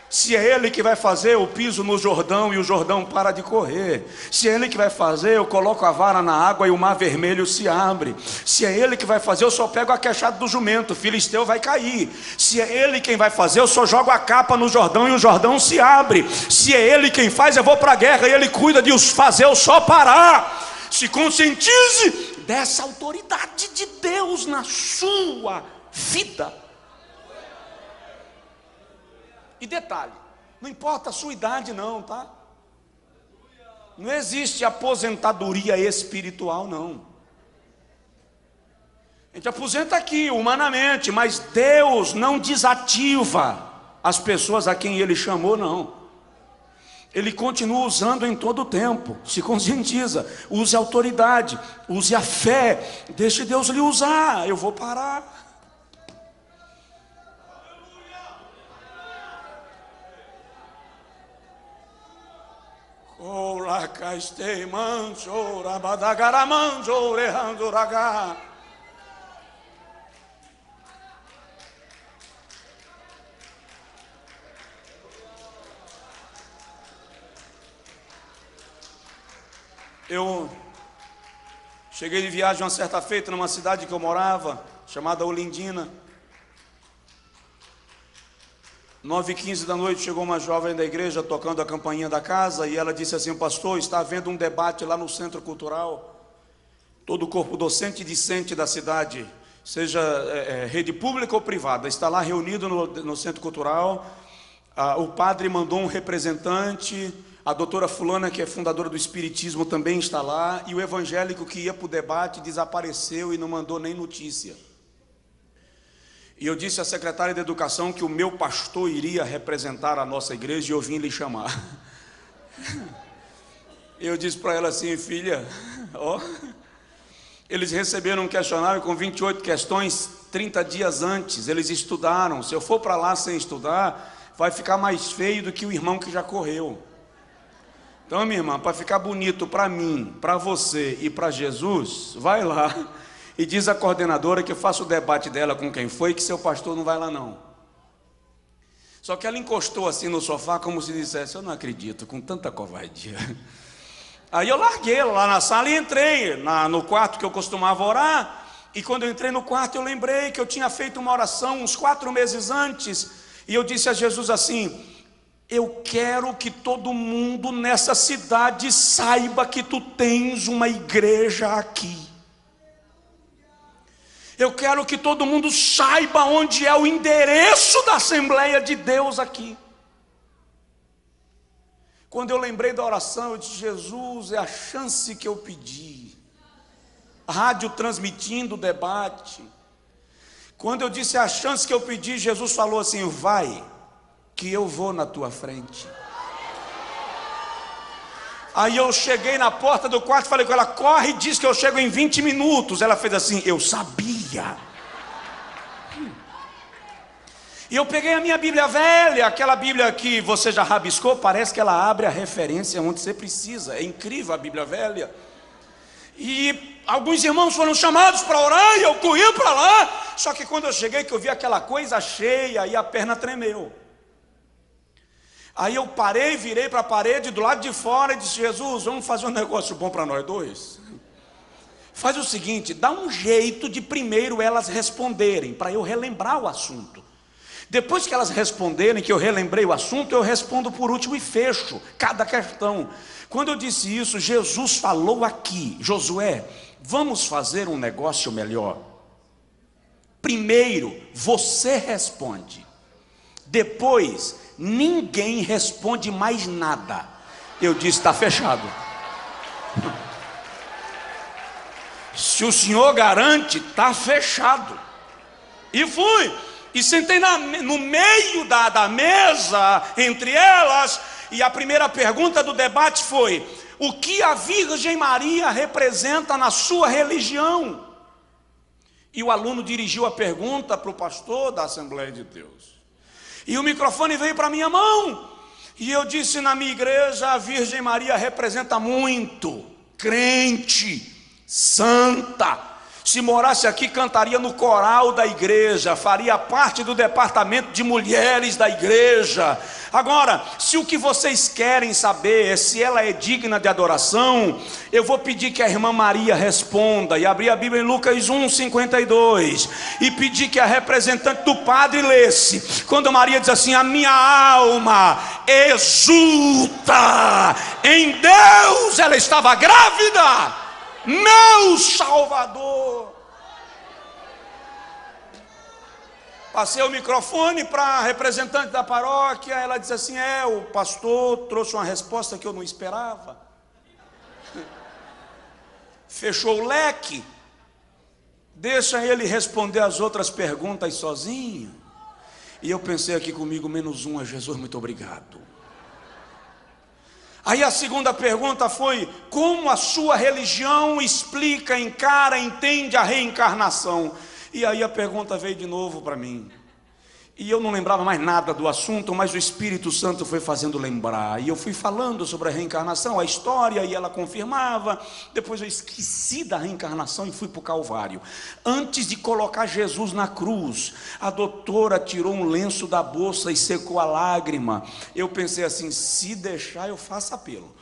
B: Se é Ele que vai fazer, eu piso no Jordão e o Jordão para de correr. Se é Ele que vai fazer, eu coloco a vara na água e o mar vermelho se abre. Se é Ele que vai fazer, eu só pego a queixada do jumento, o filisteu vai cair. Se é Ele quem vai fazer, eu só jogo a capa no Jordão e o Jordão se abre. Se é Ele quem faz, eu vou para a guerra e Ele cuida de os fazer eu só parar. Se conscientize dessa autoridade de Deus na sua vida. E detalhe, não importa a sua idade não, tá? Não existe aposentadoria espiritual não. A gente aposenta aqui, humanamente, mas Deus não desativa as pessoas a quem Ele chamou, não. Ele continua usando em todo o tempo. Se conscientiza, use a autoridade, use a fé, deixe Deus lhe usar. Eu vou parar. Ora caste manso rabadagara manso rehando raga. Eu cheguei de viagem uma certa feita numa cidade que eu morava, chamada Olindina. 9h15 da noite chegou uma jovem da igreja tocando a campainha da casa e ela disse assim: pastor, está havendo um debate lá no centro cultural. Todo o corpo docente e discente da cidade, seja rede pública ou privada, está lá reunido no centro cultural. O padre mandou um representante, a doutora fulana, que é fundadora do Espiritismo, também está lá, e o evangélico que ia para o debate desapareceu e não mandou nem notícia. E eu disse à secretária de educação que o meu pastor iria representar a nossa igreja e eu vim lhe chamar. Eu disse para ela assim: filha, ó, eles receberam um questionário com 28 questões 30 dias antes, eles estudaram. Se eu for para lá sem estudar, vai ficar mais feio do que o irmão que já correu. Então, minha irmã, para ficar bonito para mim, para você e para Jesus, vai lá e diz à coordenadora que eu faço o debate dela com quem foi, que seu pastor não vai lá não. Só que ela encostou assim no sofá como se dissesse: eu não acredito, com tanta covardia. Aí eu larguei ela lá na sala e entrei no quarto que eu costumava orar. E quando eu entrei no quarto eu lembrei que eu tinha feito uma oração uns 4 meses antes. E eu disse a Jesus assim: eu quero que todo mundo nessa cidade saiba que tu tens uma igreja aqui. Eu quero que todo mundo saiba onde é o endereço da Assembleia de Deus aqui. Quando eu lembrei da oração, eu disse: Jesus, é a chance que eu pedi. Rádio transmitindo o debate. Quando eu disse a chance que eu pedi, Jesus falou assim: vai, que eu vou na tua frente. Aí eu cheguei na porta do quarto, falei com ela: corre e diz que eu chego em 20 minutos. Ela fez assim: eu sabia. E eu peguei a minha Bíblia velha, aquela Bíblia que você já rabiscou, parece que ela abre a referência onde você precisa. É incrível a Bíblia velha. E alguns irmãos foram chamados para orar e eu corri para lá. Só que quando eu cheguei, que eu vi aquela coisa cheia, e a perna tremeu. Aí eu parei, virei para a parede do lado de fora e disse: Jesus, vamos fazer um negócio bom para nós dois? Faz o seguinte, dá um jeito de primeiro elas responderem, para eu relembrar o assunto. Depois que elas responderem, que eu relembrei o assunto, eu respondo por último e fecho cada questão. Quando eu disse isso, Jesus falou aqui: Josué, vamos fazer um negócio melhor. Primeiro, você responde. Depois, ninguém responde mais nada. Eu disse: está fechado. Se o senhor garante, está fechado. E fui.
C: e sentei no meio da mesa, entre elas, e a primeira pergunta do debate foi: o que a Virgem Maria representa na sua religião? E o aluno dirigiu a pergunta para o pastor da Assembleia de Deus. E o microfone veio para a minha mão. E eu disse: na minha igreja a Virgem Maria representa muito. Crente, santa. Se morasse aqui, cantaria no coral da igreja, faria parte do departamento de mulheres da igreja. Agora, se o que vocês querem saber é se ela é digna de adoração, eu vou pedir que a irmã Maria responda, e abrir a Bíblia em Lucas 1:52, e pedir que a representante do padre lesse, quando Maria diz assim: a minha alma exulta em Deus. Ela estava grávida, meu Salvador. Passei o microfone para a representante da paróquia. Ela disse assim: o pastor trouxe uma resposta que eu não esperava. Fechou o leque, deixa ele responder as outras perguntas sozinho. E eu pensei aqui comigo: -1 a Jesus, muito obrigado. Aí a segunda pergunta foi: como a sua religião explica, encara, entende a reencarnação? E aí a pergunta veio de novo para mim. E eu não lembrava mais nada do assunto, mas o Espírito Santo foi fazendo lembrar. E eu fui falando sobre a reencarnação, a história, e ela confirmava. Depois eu esqueci da reencarnação e fui para o Calvário. Antes de colocar Jesus na cruz, a doutora tirou um lenço da bolsa e secou a lágrima. Eu pensei assim: se deixar eu faço apelo.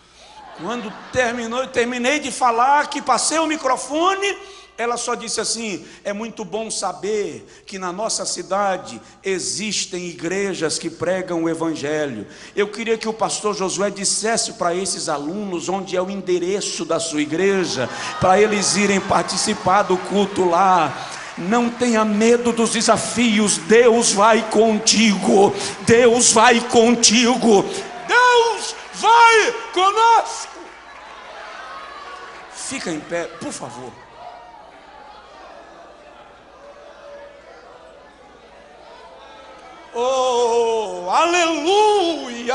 C: Quando terminou, eu terminei de falar, que passei o microfone, ela só disse assim: é muito bom saber que na nossa cidade existem igrejas que pregam o Evangelho. Eu queria que o pastor Josué dissesse para esses alunos onde é o endereço da sua igreja, para eles irem participar do culto lá. Não tenha medo dos desafios, Deus vai contigo, Deus vai contigo, Deus vai conosco. Fica em pé, por favor. Oh, aleluia!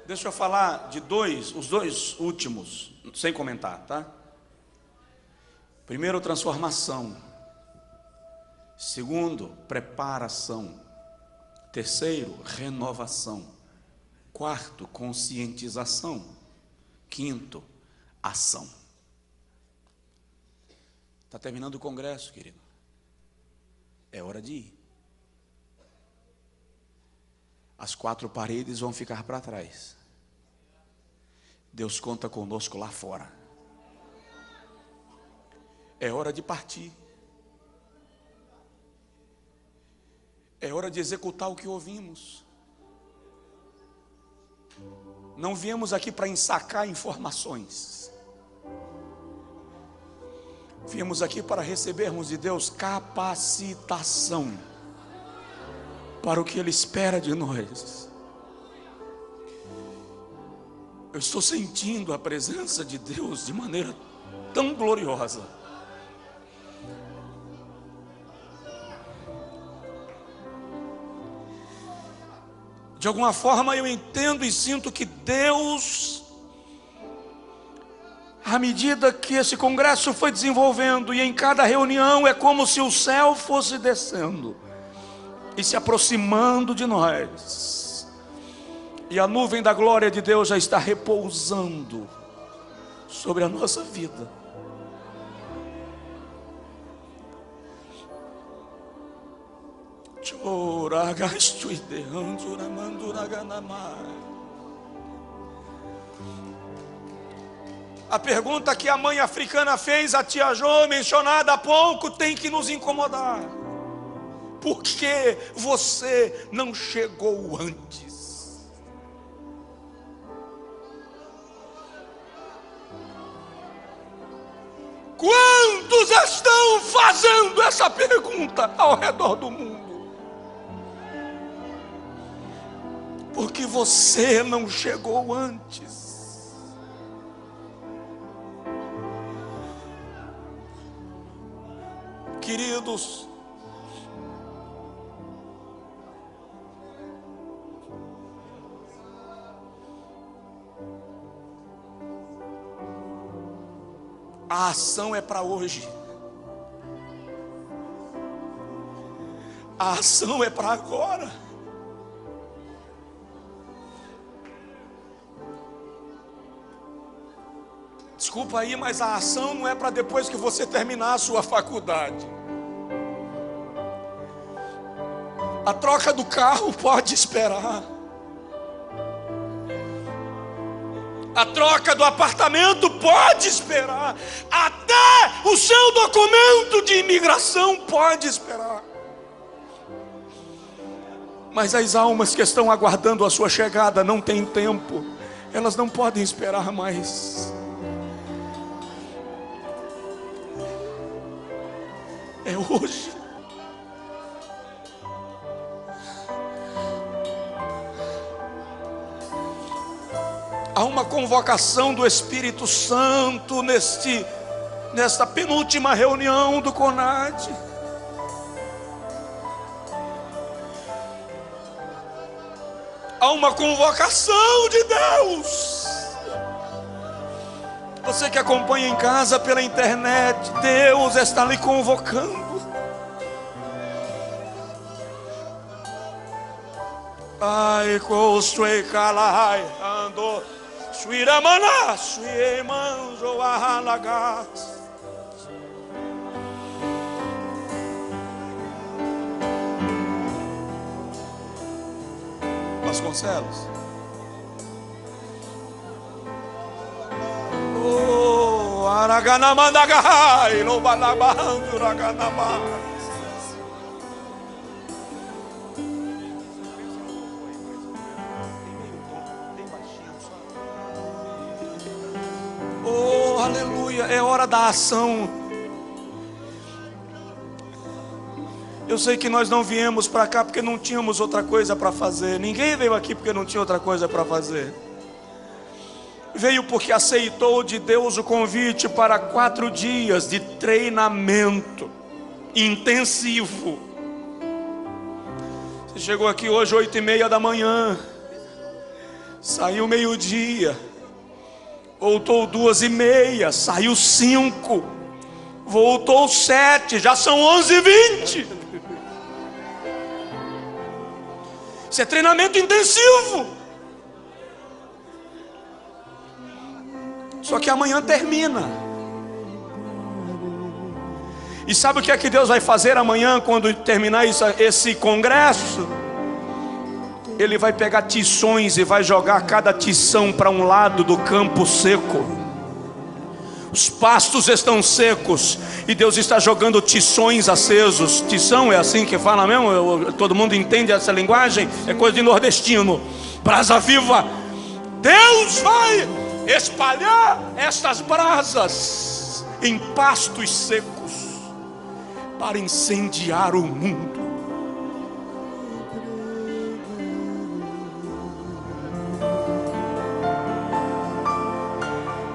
C: Deixa eu falar de os dois últimos, sem comentar, tá? Primeiro, transformação. Segundo, preparação. Terceiro, renovação. Quarto, conscientização. Quinto, ação. Está terminando o congresso, querido. É hora de ir. As 4 paredes vão ficar para trás. Deus conta conosco lá fora. É hora de partir. É hora de executar o que ouvimos. Não viemos aqui para ensacar informações. Viemos aqui para recebermos de Deus capacitação para o que Ele espera de nós. Eu estou sentindo a presença de Deus de maneira tão gloriosa. De alguma forma eu entendo e sinto que Deus, à medida que esse congresso foi desenvolvendo, e em cada reunião é como se o céu fosse descendo e se aproximando de nós, e a nuvem da glória de Deus já está repousando sobre a nossa vida. A pergunta que a mãe africana fez a tia Jô, mencionada há pouco, tem que nos incomodar. Por que você não chegou antes? Quantos estão fazendo essa pergunta ao redor do mundo? Porque você não chegou antes. queridos. A ação é para hoje. A ação é para agora. Desculpa aí, mas a ação não é para depois que você terminar a sua faculdade. A troca do carro pode esperar. A troca do apartamento pode esperar. Até o seu documento de imigração pode esperar. Mas as almas que estão aguardando a sua chegada não têm tempo. Elas não podem esperar mais. É hoje. Há uma convocação do Espírito Santo nesta penúltima reunião do CONAD. Há uma convocação de Deus. Você que acompanha em casa pela internet, Deus está lhe convocando. Ai, construí calai, ando, suiramana, suimanzo, ahalagas. Vasconcelos. Oh, araganamandagarai, lobalabandu raganamai. Oh, aleluia, é hora da ação. Eu sei que nós não viemos para cá porque não tínhamos outra coisa para fazer. Ninguém veio aqui porque não tinha outra coisa para fazer. Veio porque aceitou de Deus o convite para 4 dias de treinamento intensivo. Você chegou aqui hoje 8:30 da manhã, saiu 12:00, voltou 2:30, saiu 5, voltou 7, já são 11:20. Isso é treinamento intensivo. Só que amanhã termina. E sabe o que é que Deus vai fazer amanhã quando terminar esse congresso? Ele vai pegar tições e vai jogar cada tição para um lado do campo seco. Os pastos estão secos e Deus está jogando tições acesos. Tição é assim que fala mesmo? Todo mundo entende essa linguagem? É coisa de nordestino. Brasa viva. Deus vai espalhar estas brasas em pastos secos para incendiar o mundo.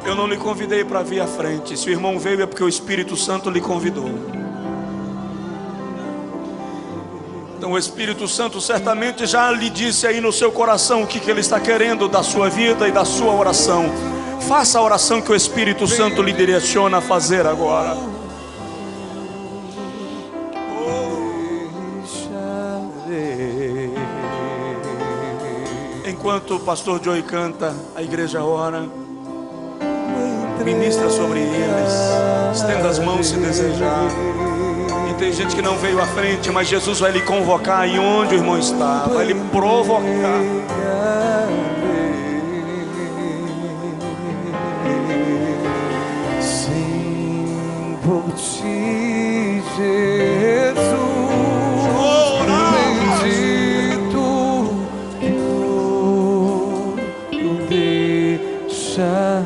C: Eu não lhe convidei para vir à frente. Se o irmão veio é porque o Espírito Santo lhe convidou. Então o Espírito Santo certamente já lhe disse aí no seu coração o que ele está querendo da sua vida e da sua oração. Faça a oração que o Espírito Santo lhe direciona a fazer agora. Enquanto o pastor Joey canta, a igreja ora. Ministra sobre eles, estenda as mãos se desejar. E tem gente que não veio à frente, mas Jesus vai lhe convocar aí onde o irmão está, vai lhe provocar.
D: Sim, por ti, Jesus, bendito, deixarei.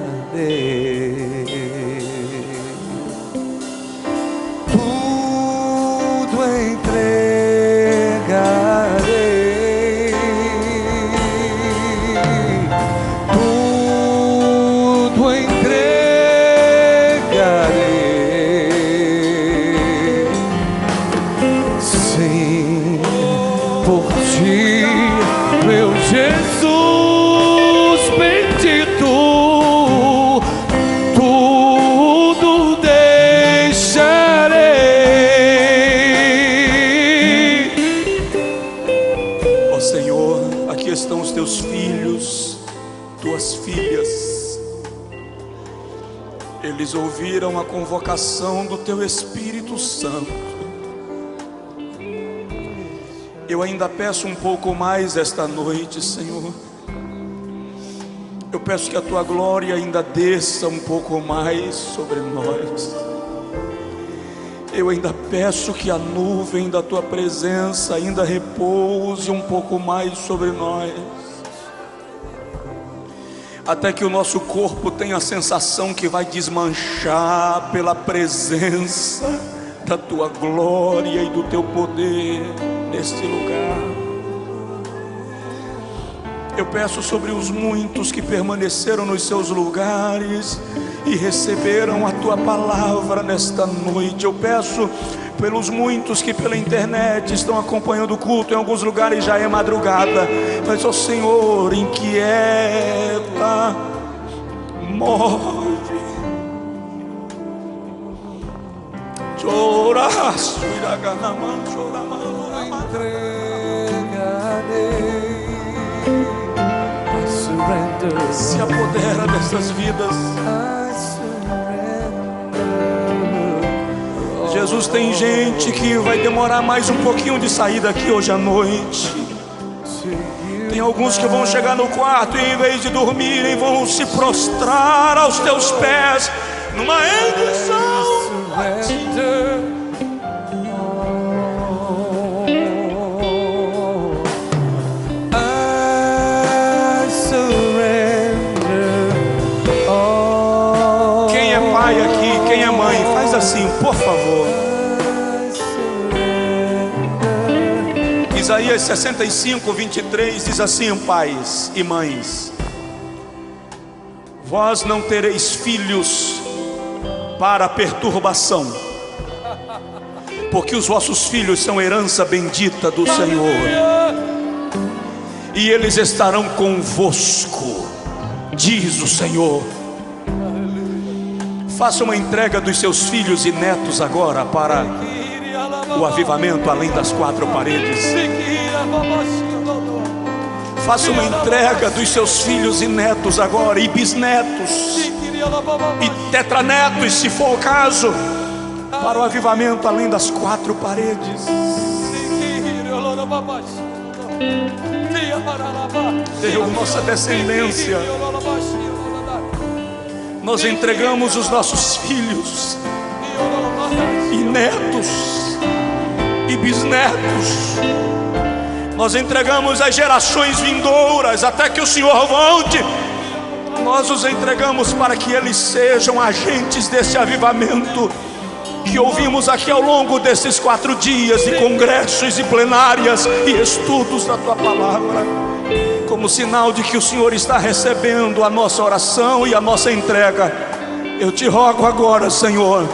D: Jesus bendito, tudo deixarei.
C: Ó Senhor, aqui estão os teus filhos, tuas filhas. Eles ouviram a convocação do teu Espírito Santo. Eu ainda peço um pouco mais esta noite, Senhor. Eu peço que a tua glória ainda desça um pouco mais sobre nós. Eu ainda peço que a nuvem da tua presença ainda repouse um pouco mais sobre nós, até que o nosso corpo tenha a sensação que vai desmanchar pela presença da tua glória e do teu poder neste lugar. Eu peço sobre os muitos que permaneceram nos seus lugares e receberam a tua palavra nesta noite. Eu peço pelos muitos que pela internet estão acompanhando o culto. Em alguns lugares já é madrugada, mas ó Senhor, inquieta, move. Se apodera dessas vidas. Jesus, tem gente que vai demorar mais um pouquinho de sair daqui hoje à noite. Tem alguns que vão chegar no quarto e em vez de dormirem vão se prostrar aos teus pés numa rendição. Quem é pai aqui? Quem é mãe? Faz assim, por favor. Isaías 65, 23 diz assim: pais e mães, vós não tereis filhos para perturbação, porque os vossos filhos são herança bendita do Senhor, e eles estarão convosco, diz o Senhor. Faça uma entrega dos seus filhos e netos agora para o avivamento além das quatro paredes. Faça uma entrega dos seus filhos e netos agora, e bisnetos, e tetranetos, se for o caso, para o avivamento além das quatro paredes. Deus, nossa descendência, nós entregamos os nossos filhos e netos e bisnetos. Nós entregamos as gerações vindouras até que o Senhor volte. Nós os entregamos para que eles sejam agentes desse avivamento que ouvimos aqui ao longo desses 4 dias de congressos e plenárias e estudos da tua palavra, como sinal de que o Senhor está recebendo a nossa oração e a nossa entrega. Eu te rogo agora, Senhor,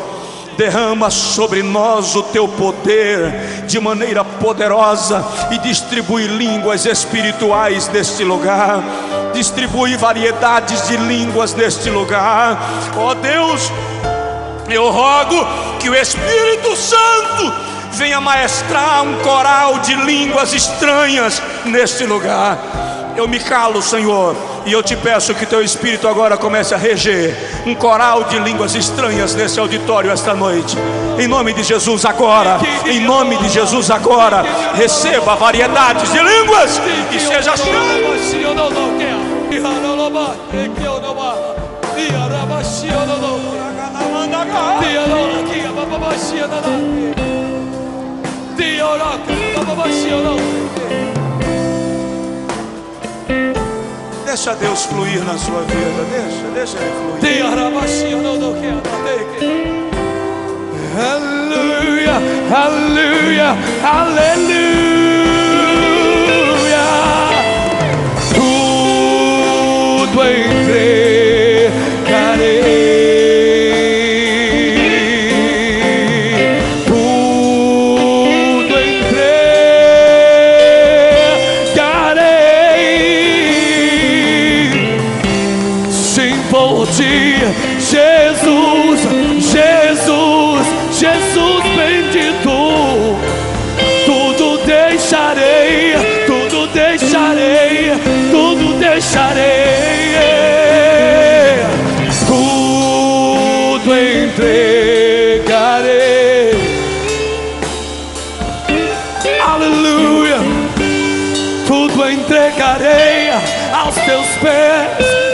C: derrama sobre nós o teu poder de maneira poderosa e distribui línguas espirituais neste lugar, distribui variedades de línguas neste lugar. Ó Deus, eu rogo que o Espírito Santo venha maestrar um coral de línguas estranhas neste lugar. Eu me calo, Senhor, e eu te peço que teu Espírito agora comece a reger um coral de línguas estranhas nesse auditório esta noite. Em nome de Jesus agora, em nome de Jesus agora, receba variedades de línguas e seja cheio. Deixa Deus fluir na sua vida, deixa Ele fluir.
D: Aleluia, aleluia, aleluia. Tudo entregarei. Tudo entregarei. deixarei, tudo entregarei. Aleluia, tudo entregarei aos teus pés.